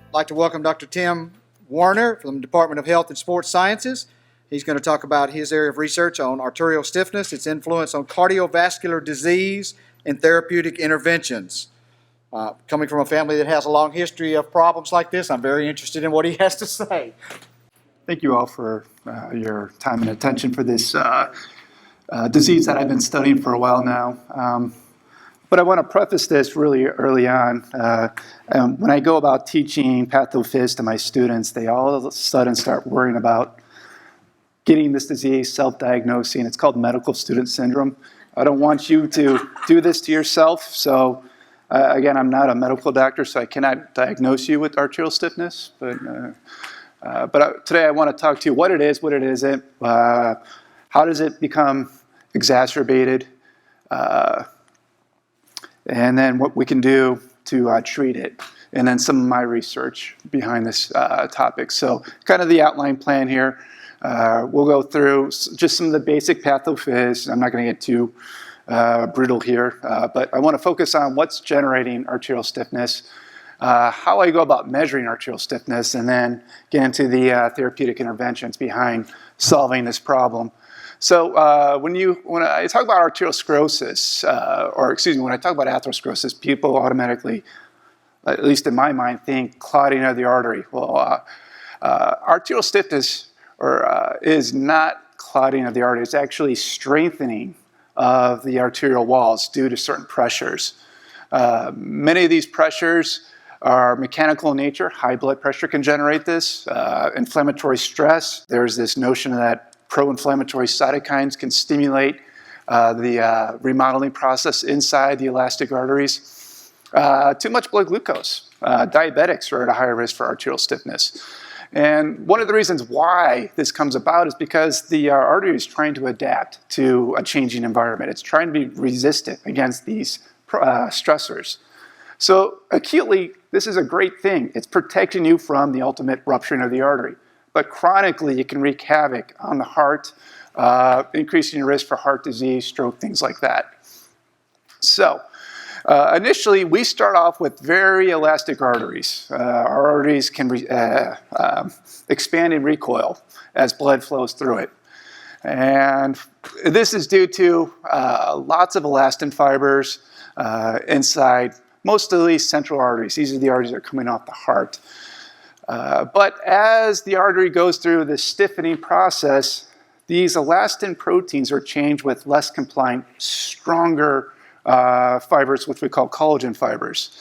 I'd like to welcome Dr. Tim Werner from the Department of Health and Sports Sciences. He's going to talk about his area of research on arterial stiffness, its influence on cardiovascular disease, and therapeutic interventions. Coming from a family that has a long history of problems like this, I'm very interested in what he has to say. Thank you all for your time and attention for this disease that I've been studying for a while now. But I want to preface this really early on. When I go about teaching pathophys to my students, they all of a sudden start worrying about getting this disease, self-diagnosing. It's called medical student syndrome. I don't want you to do this to yourself. So again, I'm not a medical doctor, so I cannot diagnose you with arterial stiffness. But today I want to talk to you what it is, what it isn't, how does it become exacerbated, and then what we can do to treat it, and then some of my research behind this topic. So kind of the outline plan here. We'll go through just some of the basic pathophys. I'm not going to get too brutal here, but I want to focus on what's generating arterial stiffness, how I go about measuring arterial stiffness, and then get into the therapeutic interventions behind solving this problem. So when I talk about arterial sclerosis, when I talk about atherosclerosis, people automatically, at least in my mind, think clotting of the artery. Well, arterial stiffness is not clotting of the artery. It's actually strengthening of the arterial walls due to certain pressures. Many of these pressures are mechanical in nature. High blood pressure can generate this. Inflammatory stress. There's this notion that pro-inflammatory cytokines can stimulate the remodeling process inside the elastic arteries. Too much blood glucose. Diabetics are at a higher risk for arterial stiffness. And one of the reasons why this comes about is because the artery is trying to adapt to a changing environment. It's trying to be resistant against these stressors. So acutely, this is a great thing. It's protecting you from the ultimate rupturing of the artery. But chronically, it can wreak havoc on the heart, increasing your risk for heart disease, stroke, things like that. So initially, we start off with very elastic arteries. Our arteries can expand and recoil as blood flows through it. And this is due to lots of elastin fibers inside mostly central arteries. These are the arteries that are coming off the heart. But as the artery goes through the stiffening process, these elastin proteins are changed with less compliant, stronger fibers, which we call collagen fibers,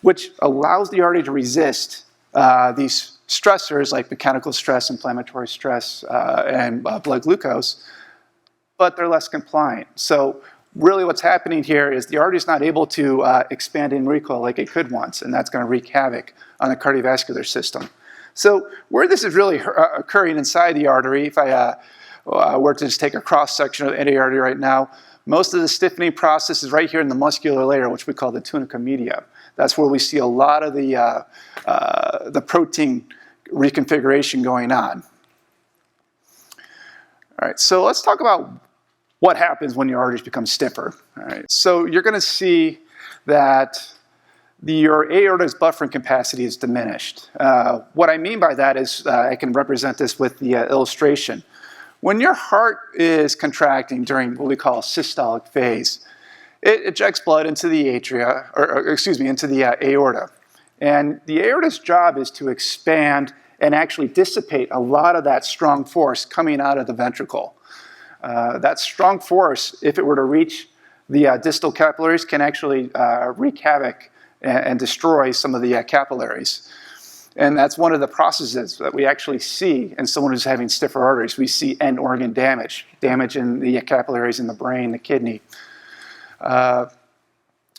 which allows the artery to resist these stressors like mechanical stress, inflammatory stress, and blood glucose, but they're less compliant. So really what's happening here is the artery is not able to expand and recoil like it could once, and that's going to wreak havoc on the cardiovascular system. So where this is really occurring inside the artery, if I were to just take a cross-section of any artery right now, most of the stiffening process is right here in the muscular layer, which we call the tunica media. That's where we see a lot of the protein reconfiguration going on. All right, so let's talk about what happens when your arteries become stiffer. All right, so you're going to see that your aorta's buffering capacity is diminished. What I mean by that is, I can represent this with the illustration. When your heart is contracting during what we call a systolic phase, it ejects blood into the into the aorta. And the aorta's job is to expand and actually dissipate a lot of that strong force coming out of the ventricle. That strong force, if it were to reach the distal capillaries, can actually wreak havoc and destroy some of the capillaries. And that's one of the processes that we actually see in someone who's having stiffer arteries. We see end organ damage in the capillaries in the brain, the kidney.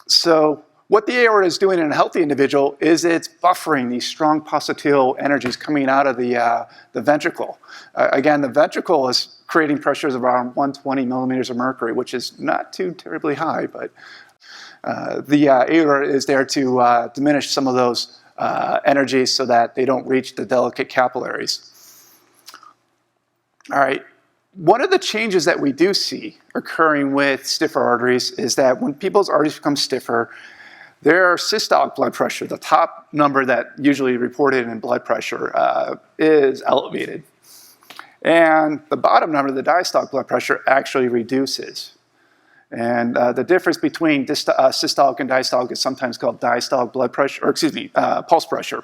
So what the aorta is doing in a healthy individual is it's buffering these strong pulsatile energies coming out of the ventricle. Again, the ventricle is creating pressures of around 120 millimeters of mercury, which is not too terribly high, but the aorta is there to diminish some of those energies so that they don't reach the delicate capillaries. All right. One of the changes that we do see occurring with stiffer arteries is that when people's arteries become stiffer, their systolic blood pressure, the top number that usually reported in blood pressure, is elevated. And the bottom number, the diastolic blood pressure, actually reduces. And the difference between systolic and diastolic is sometimes called diastolic blood pressure, or excuse me, pulse pressure.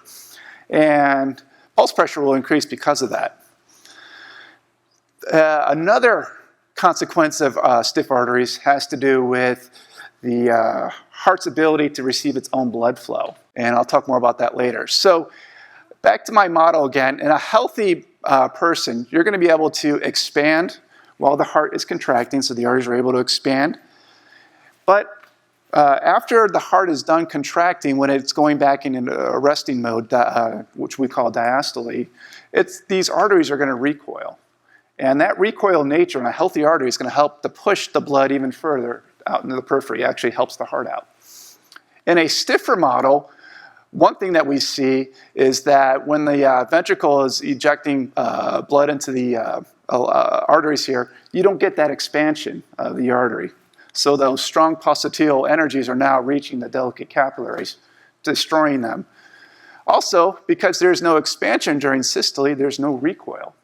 And pulse pressure will increase because of that. Another consequence of stiff arteries has to do with the heart's ability to receive its own blood flow. And I'll talk more about that later. So back to my model again. In a healthy person, you're going to be able to expand while the heart is contracting, so the arteries are able to expand. But after the heart is done contracting, when it's going back into a resting mode, which we call diastole, these arteries are going to recoil. And that recoil nature in a healthy artery is going to help to push the blood even further out into the periphery. It actually helps the heart out. In a stiffer model, one thing that we see is that when the ventricle is ejecting blood into the arteries here, you don't get that expansion of the artery. So those strong pulsatile energies are now reaching the delicate capillaries, destroying them. Also, because there's no expansion during systole, there's no recoil.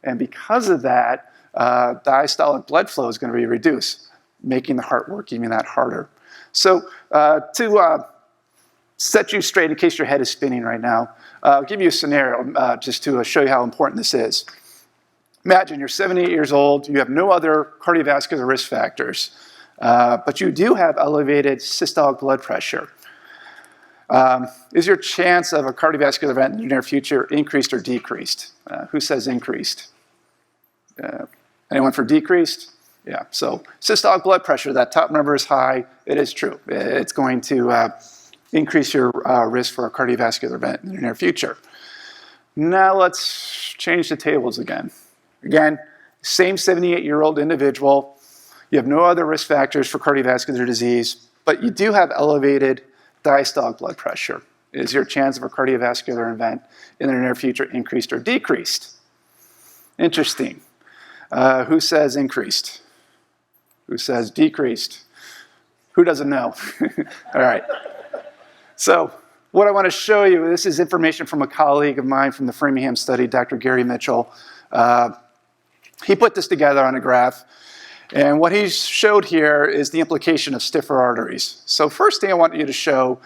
And because of that, diastolic blood flow is going to be reduced, making the heart work even that harder. So to set you straight in case your head is spinning right now, I'll give you a scenario just to show you how important this is. Imagine you're 78 years old, you have no other cardiovascular risk factors, but you do have elevated systolic blood pressure. Is your chance of a cardiovascular event in the near future increased or decreased? Who says increased? Anyone for decreased? Yeah, so systolic blood pressure, that top number is high. It is true. It's going to increase your risk for a cardiovascular event in the near future. Now let's change the tables again. Again, same 78-year-old individual. You have no other risk factors for cardiovascular disease, but you do have elevated diastolic blood pressure. Is your chance of a cardiovascular event in the near future increased or decreased? Interesting. Who says increased? Who says decreased? Who doesn't know? All right. So what I want to show you, this is information from a colleague of mine from the Framingham study, Dr. Gary Mitchell. He put this together on a graph. And what he showed here is the implication of stiffer arteries. So first thing I want you to show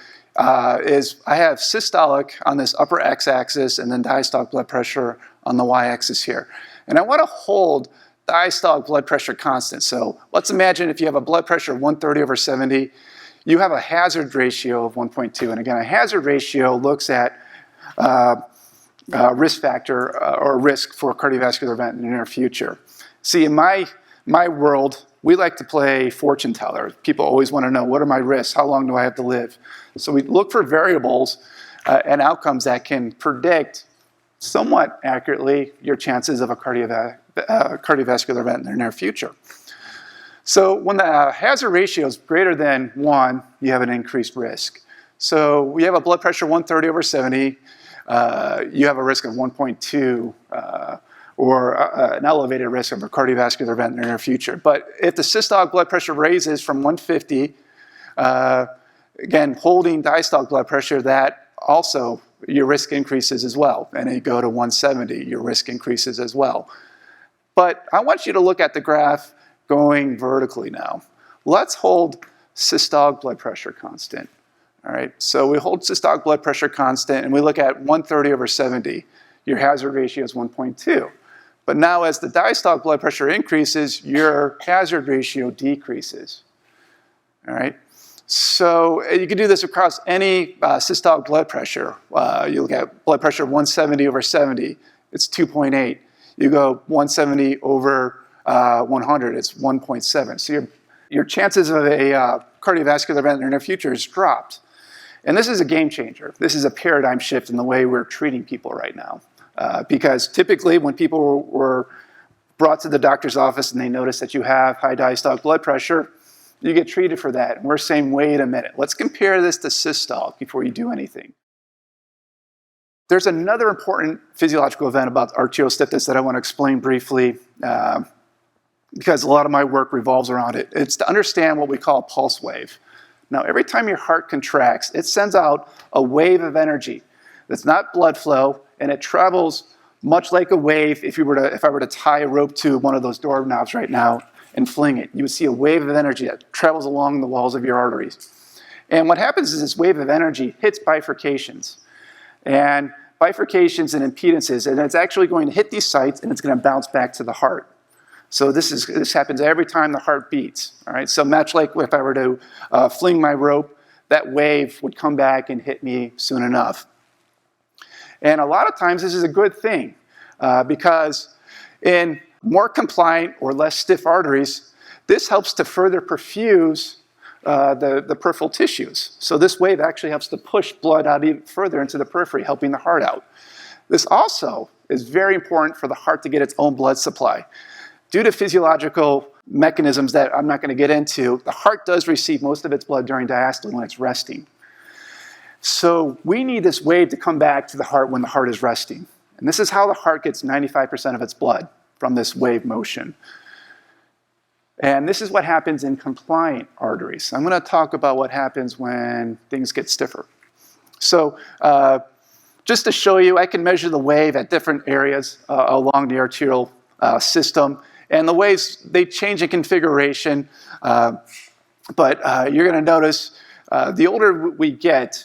is I have systolic on this upper x-axis and then diastolic blood pressure on the y-axis here. And I want to hold diastolic blood pressure constant. So let's imagine if you have a blood pressure of 130/70, you have a hazard ratio of 1.2. And again, a hazard ratio looks at risk factor or risk for a cardiovascular event in the near future. See, in my world, we like to play fortune teller. People always want to know, what are my risks? How long do I have to live? So we look for variables and outcomes that can predict somewhat accurately your chances of a cardiovascular event in the near future. So when the hazard ratio is greater than 1, you have an increased risk. So we have a blood pressure 130/70. You have a risk of 1.2 or an elevated risk of a cardiovascular event in the near future. But if the systolic blood pressure raises from 150, again, holding diastolic blood pressure, that also your risk increases as well. And you go to 170, your risk increases as well. But I want you to look at the graph going vertically now. Let's hold systolic blood pressure constant. All right, so we hold systolic blood pressure constant and we look at 130/70. Your hazard ratio is 1.2. But now as the diastolic blood pressure increases, your hazard ratio decreases. All right, so you can do this across any systolic blood pressure. You look at blood pressure 170/70, it's 2.8. You go 170/100, it's 1.7. So your chances of a cardiovascular event in the near future is dropped. And this is a game changer. This is a paradigm shift in the way we're treating people right now. Because typically when people were brought to the doctor's office and they notice that you have high diastolic blood pressure, you get treated for that. And we're saying, wait a minute, let's compare this to systolic before you do anything. there's another important physiological event about arterial stiffness that I want to explain briefly because a lot of my work revolves around it. It's to understand what we call a pulse wave. Now, every time your heart contracts, it sends out a wave of energy that's not blood flow, and it travels much like a wave. If I were to tie a rope to one of those doorknobs right now and fling it, you would see a wave of energy that travels along the walls of your arteries. And what happens is this wave of energy hits bifurcations. And bifurcations and impedances, and it's actually going to hit these sites, and it's going to bounce back to the heart. So this happens every time the heart beats. All right. So much like if I were to fling my rope, that wave would come back and hit me soon enough. And a lot of times this is a good thing because in more compliant or less stiff arteries, this helps to further perfuse the peripheral tissues. So this wave actually helps to push blood out even further into the periphery, helping the heart out. This also is very important for the heart to get its own blood supply. Due to physiological mechanisms that I'm not going to get into, the heart does receive most of its blood during diastole when it's resting. So we need this wave to come back to the heart when the heart is resting. And this is how the heart gets 95% of its blood, from this wave motion. And this is what happens in compliant arteries. I'm going to talk about what happens when things get stiffer. So just to show you, I can measure the wave at different areas along the arterial system. And the waves, they change in configuration, but you're going to notice the older we get,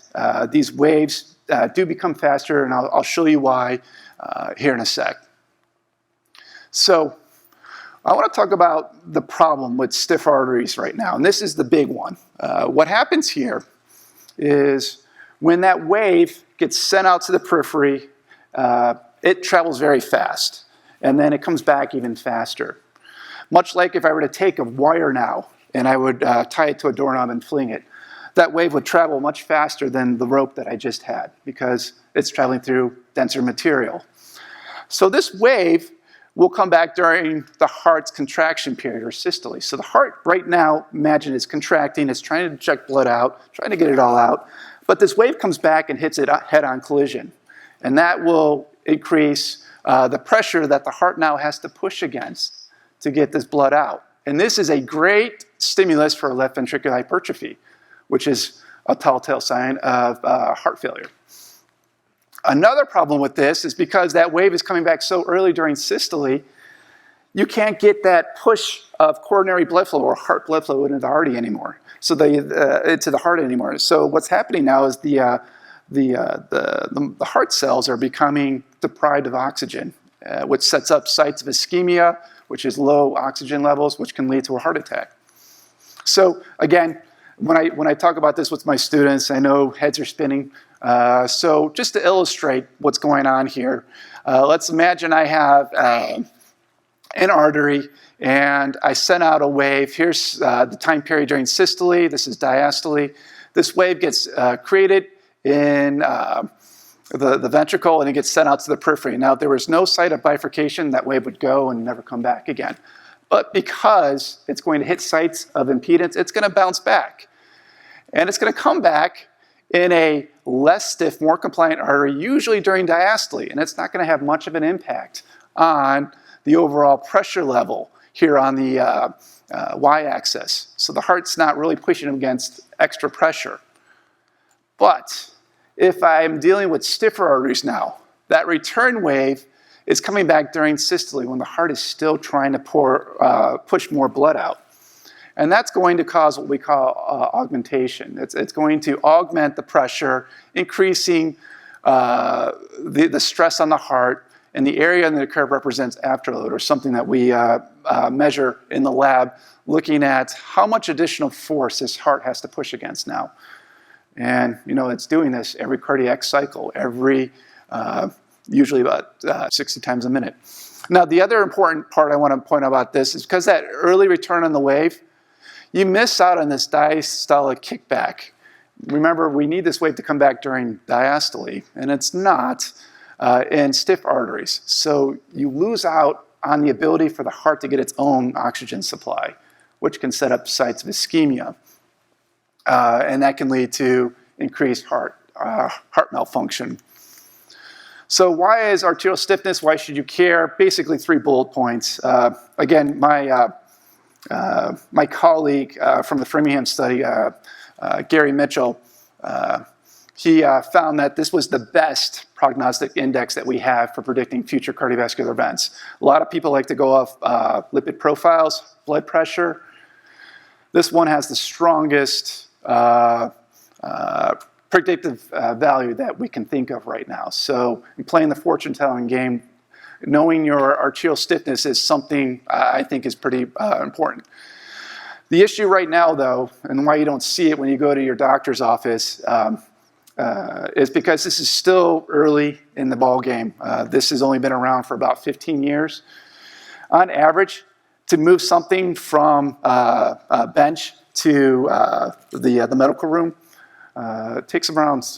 these waves do become faster, and I'll show you why here in a sec. So I want to talk about the problem with stiff arteries right now, and this is the big one. What happens here is when that wave gets sent out to the periphery, it travels very fast, and then it comes back even faster. Much like if I were to take a wire now, and I would tie it to a doorknob and fling it, that wave would travel much faster than the rope that I just had because it's traveling through denser material. So this wave will come back during the heart's contraction period, or systole. So the heart right now, imagine, is contracting, it's trying to inject blood out, trying to get it all out, but this wave comes back and hits it head-on collision. And that will increase the pressure that the heart now has to push against to get this blood out. And this is a great stimulus for left ventricular hypertrophy, which is a telltale sign of heart failure. Another problem with this is because that wave is coming back so early during systole, you can't get that push of coronary blood flow or heart blood flow into the heart anymore. So into the heart anymore. So what's happening now is the heart cells are becoming deprived of oxygen, which sets up sites of ischemia, which is low oxygen levels, which can lead to a heart attack. So again, when I talk about this with my students, I know heads are spinning. So just to illustrate what's going on here, let's imagine I have an artery and I send out a wave. Here's the time period during systole. This is diastole. This wave gets created in the ventricle and it gets sent out to the periphery. Now, if there was no site of bifurcation, that wave would go and never come back again. But because it's going to hit sites of impedance, it's going to bounce back. And it's going to come back in a less stiff, more compliant artery, usually during diastole. And it's not going to have much of an impact on the overall pressure level here on the y-axis. So the heart's not really pushing against extra pressure. But if I'm dealing with stiffer arteries now, that return wave is coming back during systole when the heart is still trying to push more blood out. And that's going to cause what we call augmentation. It's going to augment the pressure, increasing the stress on the heart, and the area in the curve represents afterload, or something that we measure in the lab, looking at how much additional force this heart has to push against now. And it's doing this every cardiac cycle, usually about 60 times a minute. Now, the other important part I want to point out about this is because that early return on the wave, you miss out on this diastolic kickback. Remember, we need this wave to come back during diastole, and it's not in stiff arteries. So you lose out on the ability for the heart to get its own oxygen supply, which can set up sites of ischemia. And that can lead to increased heart malfunction. So why is arterial stiffness? Why should you care? Basically 3 bullet points. Again, my colleague from the Framingham study, Gary Mitchell, he found that this was the best prognostic index that we have for predicting future cardiovascular events. A lot of people like to go off lipid profiles, blood pressure. This one has the strongest predictive value that we can think of right now. So in playing the fortune-telling game, knowing your arterial stiffness is something I think is pretty important. The issue right now, though, and why you don't see it when you go to your doctor's office, is because this is still early in the ball game. This has only been around for about 15 years. On average, to move something from a bench to the medical room, it takes around,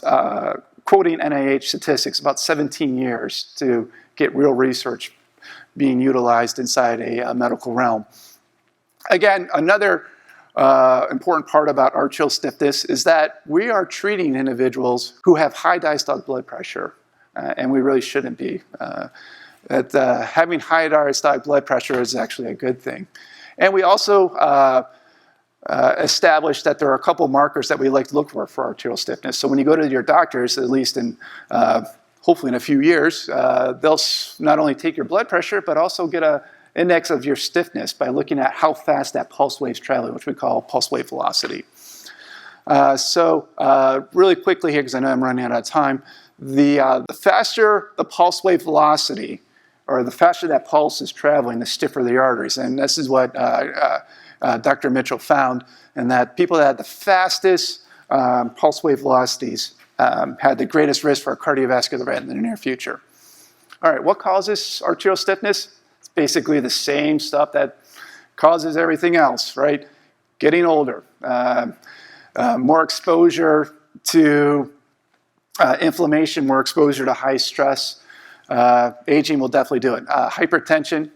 quoting NIH statistics, about 17 years to get real research being utilized inside a medical realm. Again, another important part about arterial stiffness is that we are treating individuals who have high diastolic blood pressure, and we really shouldn't be. Having high diastolic blood pressure is actually a good thing. And we also established that there are a couple markers that we like to look for arterial stiffness. So when you go to your doctors, at least in hopefully in a few years, they'll not only take your blood pressure, but also get an index of your stiffness by looking at how fast that pulse wave's traveling, which we call pulse wave velocity. Really quickly here, because I know I'm running out of time, the faster the pulse wave velocity, or the faster that pulse is traveling, the stiffer the arteries. And this is what Dr. Mitchell found, and that people that had the fastest pulse wave velocities had the greatest risk for a cardiovascular event in the near future. All right, what causes arterial stiffness? It's basically the same stuff that causes everything else, right? Getting older, more exposure to inflammation, more exposure to high stress. Aging will definitely do it. Hypertension,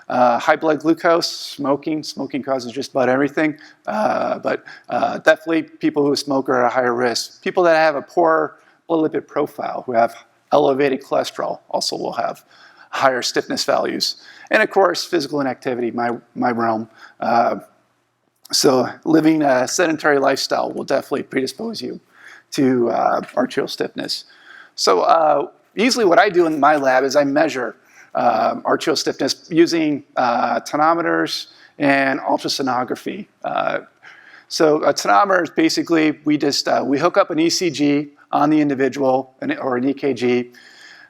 high blood glucose, smoking. Smoking causes just about everything, but definitely people who smoke are at a higher risk. People that have a poor blood lipid profile, who have elevated cholesterol, also will have higher stiffness values. And of course, physical inactivity, my realm. So living a sedentary lifestyle will definitely predispose you to arterial stiffness. So easily what I do in my lab is I measure arterial stiffness using tonometers and ultrasonography. So a tonometer is basically, we hook up an ECG on the individual, or an EKG,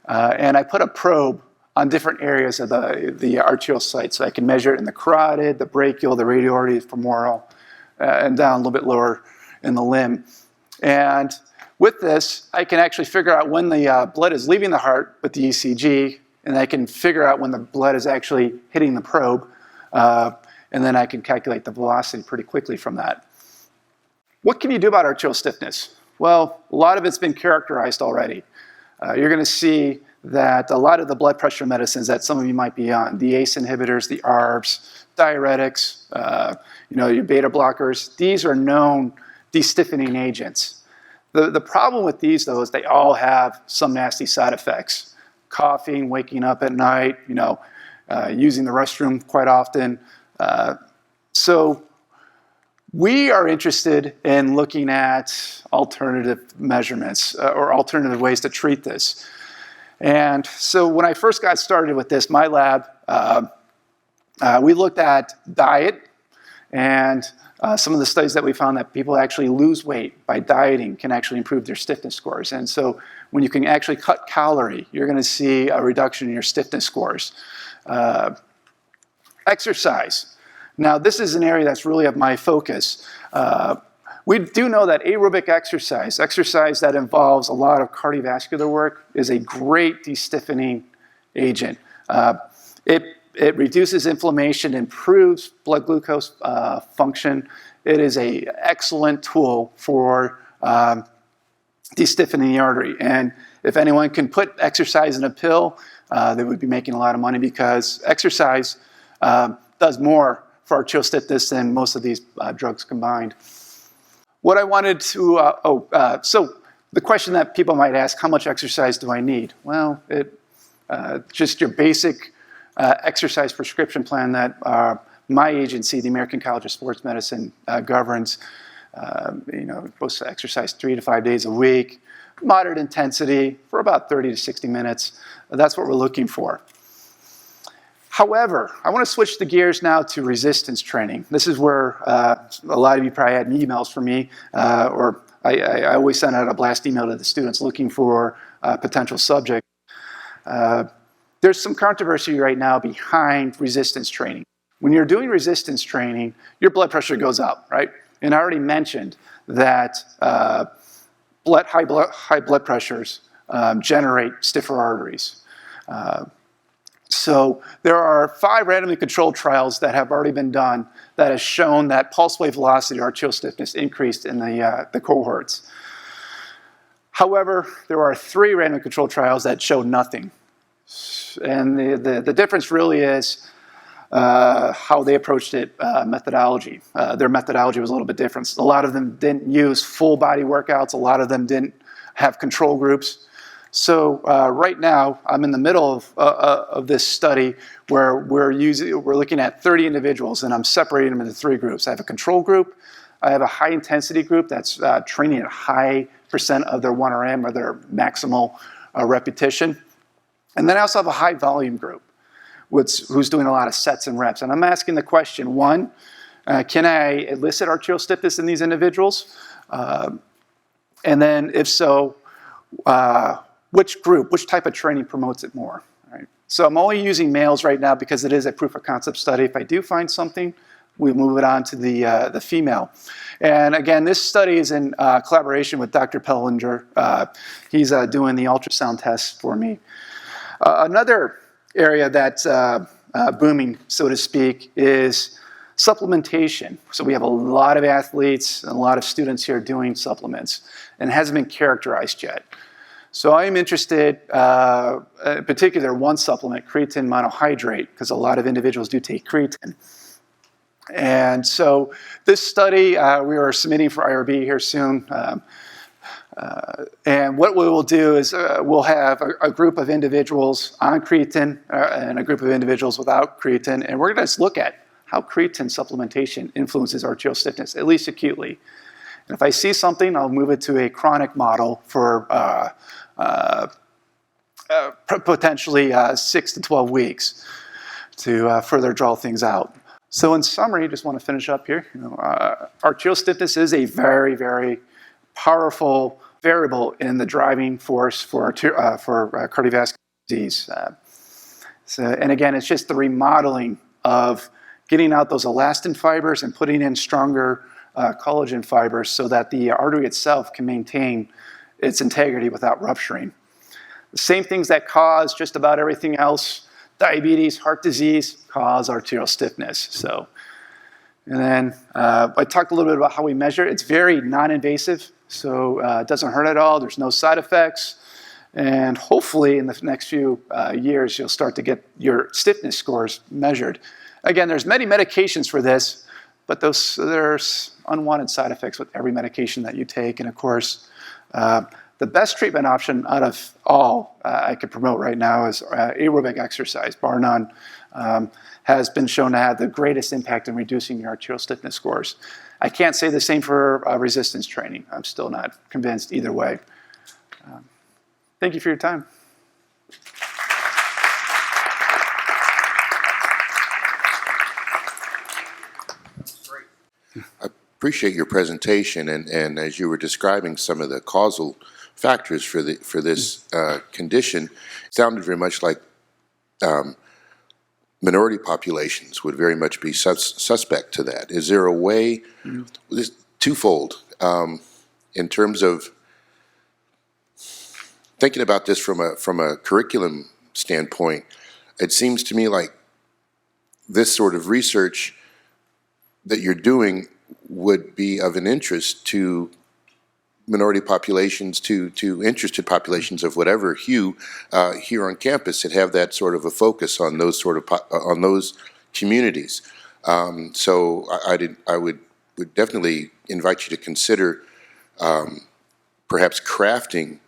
and I put a probe on different areas of the arterial site. So I can measure it in the carotid, the brachial, the radial artery, the femoral, and down a little bit lower in the limb. And with this, I can actually figure out when the blood is leaving the heart with the ECG, and I can figure out when the blood is actually hitting the probe, and then I can calculate the velocity pretty quickly from that. What can you do about arterial stiffness? Well, a lot of it's been characterized already. You're going to see that a lot of the blood pressure medicines that some of you might be on, the ACE inhibitors, the ARBs, diuretics, your beta blockers, these are known de-stiffening agents. The problem with these, though, is they all have some nasty side effects. Coughing, waking up at night, using the restroom quite often. So we are interested in looking at alternative measurements or alternative ways to treat this. And so when I first got started with this, my lab, we looked at diet, and some of the studies that we found that people actually lose weight by dieting can actually improve their stiffness scores. And so when you can actually cut calorie, you're going to see a reduction in your stiffness scores. Exercise. Now, this is an area that's really of my focus. We do know that aerobic exercise that involves a lot of cardiovascular work, is a great de-stiffening agent. It reduces inflammation, improves blood glucose function. It is an excellent tool for de-stiffening the artery. And if anyone can put exercise in a pill, they would be making a lot of money, because exercise does more for arterial stiffness than most of these drugs combined. What I wanted to, so The question that people might ask, how much exercise do I need? Well, just your basic exercise prescription plan that my agency, the American College of Sports Medicine, governs. Supposed to exercise 3 to 5 days a week, moderate intensity for about 30 to 60 minutes. That's what we're looking for. However, I want to switch the gears now to resistance training. This is where a lot of you probably had emails from me, or I always send out a blast email to the students looking for potential subjects. There's some controversy right now behind resistance training. When you're doing resistance training, your blood pressure goes up, right? And I already mentioned that high blood pressures generate stiffer arteries. So there are 5 randomly controlled trials that have already been done that has shown that pulse wave velocity arterial stiffness increased in the cohorts. However, there are 3 randomly controlled trials that showed nothing. And the difference really is how they approached it, methodology. Their methodology was a little bit different. A lot of them didn't use full body workouts. A lot of them didn't have control groups. So right now, I'm in the middle of this study where we're looking at 30 individuals, and I'm separating them into 3 groups. I have a control group. I have a high intensity group that's training at a high percent of their 1RM or their maximal repetition. And then I also have a high volume group, who's doing a lot of sets and reps. And I'm asking the question, 1, can I elicit arterial stiffness in these individuals? And then if so, which type of training promotes it more? Right? So I'm only using males right now because it is a proof of concept study. If I do find something, we move it on to the female. And again, this study is in collaboration with Dr. Pellinger. He's doing the ultrasound tests for me. Another area that's booming, so to speak, is supplementation. So we have a lot of athletes and a lot of students here doing supplements, and it hasn't been characterized yet. So I'm interested, in particular, one supplement, creatine monohydrate, because a lot of individuals do take creatine. And so this study, we are submitting for IRB here soon. And what we will do is we'll have a group of individuals on creatine and a group of individuals without creatine, and we're going to just look at how creatine supplementation influences arterial stiffness, at least acutely. And if I see something, I'll move it to a chronic model for potentially 6 to 12 weeks to further draw things out. So in summary, just want to finish up here. Arterial stiffness is a very, very powerful variable in the driving force for cardiovascular disease. And again, it's just the remodeling of getting out those elastin fibers and putting in stronger collagen fibers so that the artery itself can maintain its integrity without rupturing. The same things that cause just about everything else, diabetes, heart disease, cause arterial stiffness. So, and then I talked a little bit about how we measure it. It's very non-invasive, so it doesn't hurt at all. There's no side effects. And hopefully in the next few years, you'll start to get your stiffness scores measured. Again, there's many medications for this, but there's unwanted side effects with every medication that you take. And of course, the best treatment option out of all I could promote right now is aerobic exercise, bar none, has been shown to have the greatest impact in reducing your arterial stiffness scores. I can't say the same for resistance training. I'm still not convinced either way. Thank you for your time. I appreciate your presentation, and as you were describing some of the causal factors for this condition, it sounded very much like minority populations would very much be suspect to that. Is there a way, this twofold, in terms of thinking about this from a curriculum standpoint? It seems to me like this sort of research that you're doing would be of an interest to minority populations, to interested populations of whatever hue here on campus that have that sort of a focus on those on those communities. So I would definitely invite you to consider perhaps crafting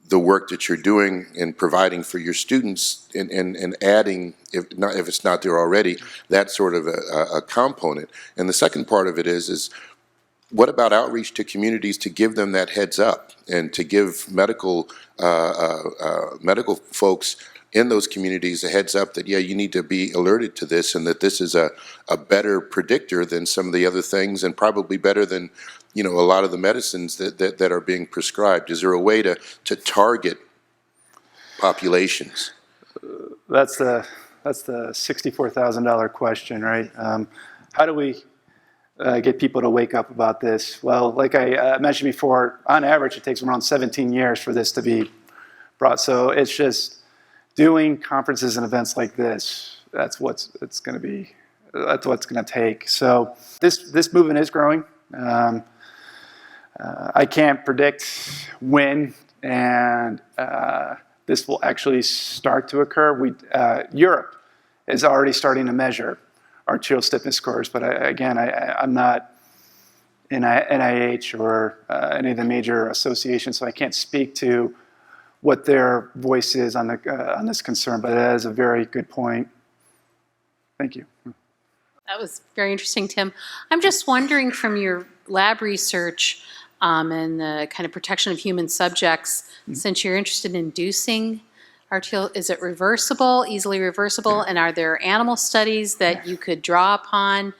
the work that you're doing and providing for your students and adding, if it's not there already, that sort of a component. And the second part of it is what about outreach to communities to give them that heads up and to give medical folks in those communities a heads up that, yeah, you need to be alerted to this and that this is a better predictor than some of the other things and probably better than, you know, a lot of the medicines that are being prescribed. Is there a way to target populations? That's the $64,000 question, right? How do we get people to wake up about this? Well, like I mentioned before, on average, it takes around 17 years for this to be brought. So it's just doing conferences and events like this. That's what's going to take. So this movement is growing. I can't predict when and this will actually start to occur. Europe is already starting to measure arterial stiffness scores, but I'm not in NIH or any of the major associations, so I can't speak to what their voice is on this concern, but that is a very good point. Thank you. That was very interesting, Tim. I'm just wondering from your lab research and the kind of protection of human subjects, since you're interested in inducing arterial, is it reversible, easily reversible, and are there animal studies that you could draw upon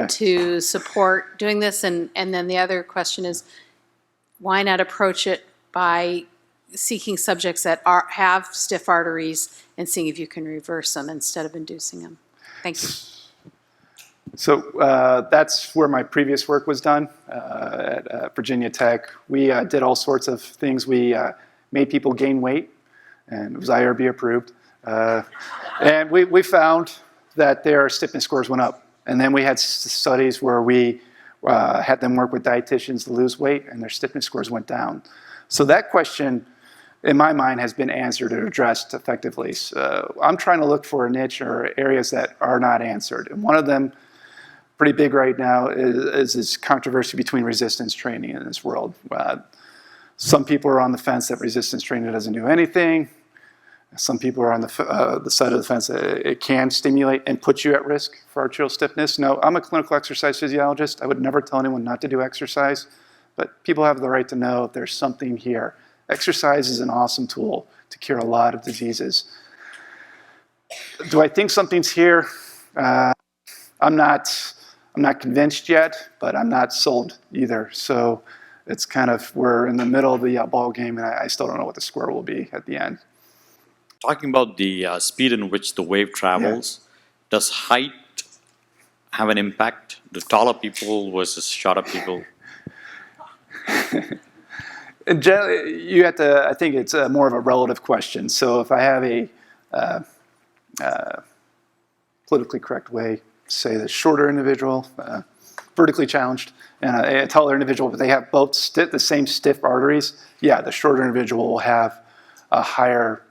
to support doing this? And then the other question is, why not approach it by seeking subjects that have stiff arteries and seeing if you can reverse them instead of inducing them? Thank you. So that's where my previous work was done at Virginia Tech. We did all sorts of things. We made people gain weight, and it was IRB approved. And we found that their stiffness scores went up. And then we had studies where we had them work with dietitians to lose weight, and their stiffness scores went down. So that question, in my mind, has been answered or addressed effectively. So I'm trying to look for a niche or areas that are not answered. And one of them, pretty big right now, is this controversy between resistance training in this world. Some people are on the fence that resistance training doesn't do anything. Some people are on the side of the fence that it can stimulate and put you at risk for arterial stiffness. No, I'm a clinical exercise physiologist. I would never tell anyone not to do exercise, but people have the right to know if there's something here. Exercise is an awesome tool to cure a lot of diseases. Do I think something's here? I'm not convinced yet, but I'm not sold either. So it's kind of, we're in the middle of the ball game, and I still don't know what the score will be at the end. Talking about the speed in which the wave travels, does height have an impact? The taller people versus shorter people? In general, you have to, I think it's more of a relative question. So if I have a politically correct way, say the shorter individual, vertically challenged, and a taller individual, but they have both the same stiff arteries, yeah, the shorter individual will have a higher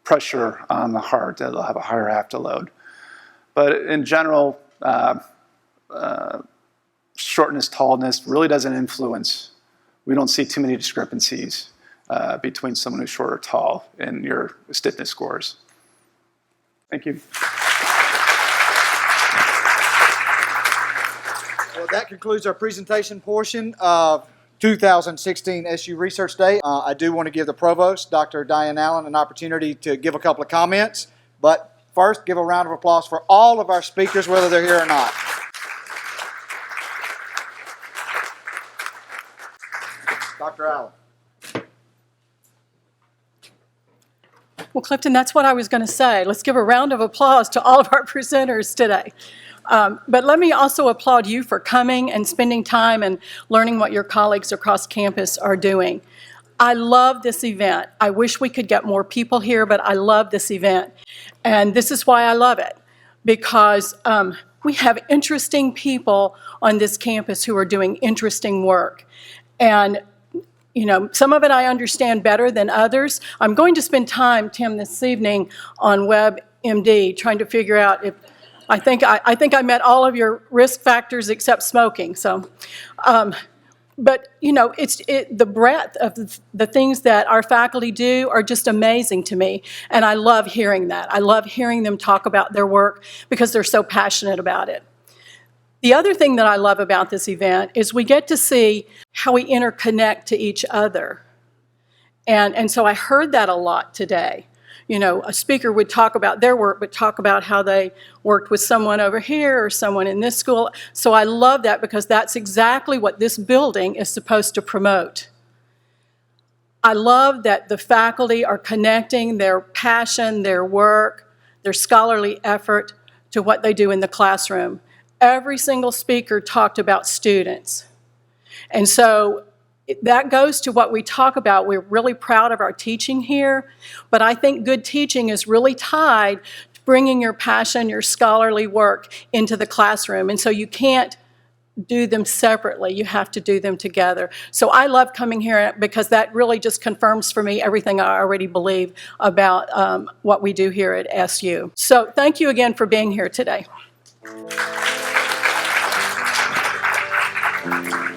pressure on the heart. They'll have a higher afterload. But in general, shortness, tallness really doesn't influence. We don't see too many discrepancies between someone who's short or tall in your stiffness scores. Thank you. Well, that concludes our presentation portion of 2016 SU Research Day. I do want to give the provost, Dr. Diane Allen, an opportunity to give a couple of comments. But first, give a round of applause for all of our speakers, whether they're here or not. Dr. Allen. Well, Clifton, that's what I was going to say. Let's give a round of applause to all of our presenters today. But let me also applaud you for coming and spending time and learning what your colleagues across campus are doing. I love this event. I wish we could get more people here, but I love this event. And this is why I love it, because we have interesting people on this campus who are doing interesting work. And you know, some of it I understand better than others. I'm going to spend time, Tim, this evening on WebMD trying to figure out if I think I met all of your risk factors except smoking. So But, you know, the breadth of the things that our faculty do are just amazing to me, and I love hearing that. I love hearing them talk about their work because they're so passionate about it. The other thing that I love about this event is we get to see how we interconnect to each other. And so I heard that a lot today. You know, a speaker would talk about their work, but talk about how they worked with someone over here or someone in this school. So I love that because that's exactly what this building is supposed to promote. I love that the faculty are connecting their passion, their work, their scholarly effort to what they do in the classroom. Every single speaker talked about students. And so that goes to what we talk about. We're really proud of our teaching here, but I think good teaching is really tied to bringing your passion, your scholarly work into the classroom. And so you can't do them separately. You have to do them together. So I love coming here because that really just confirms for me everything I already believe about what we do here at SU. So thank you again for being here today. Thank you.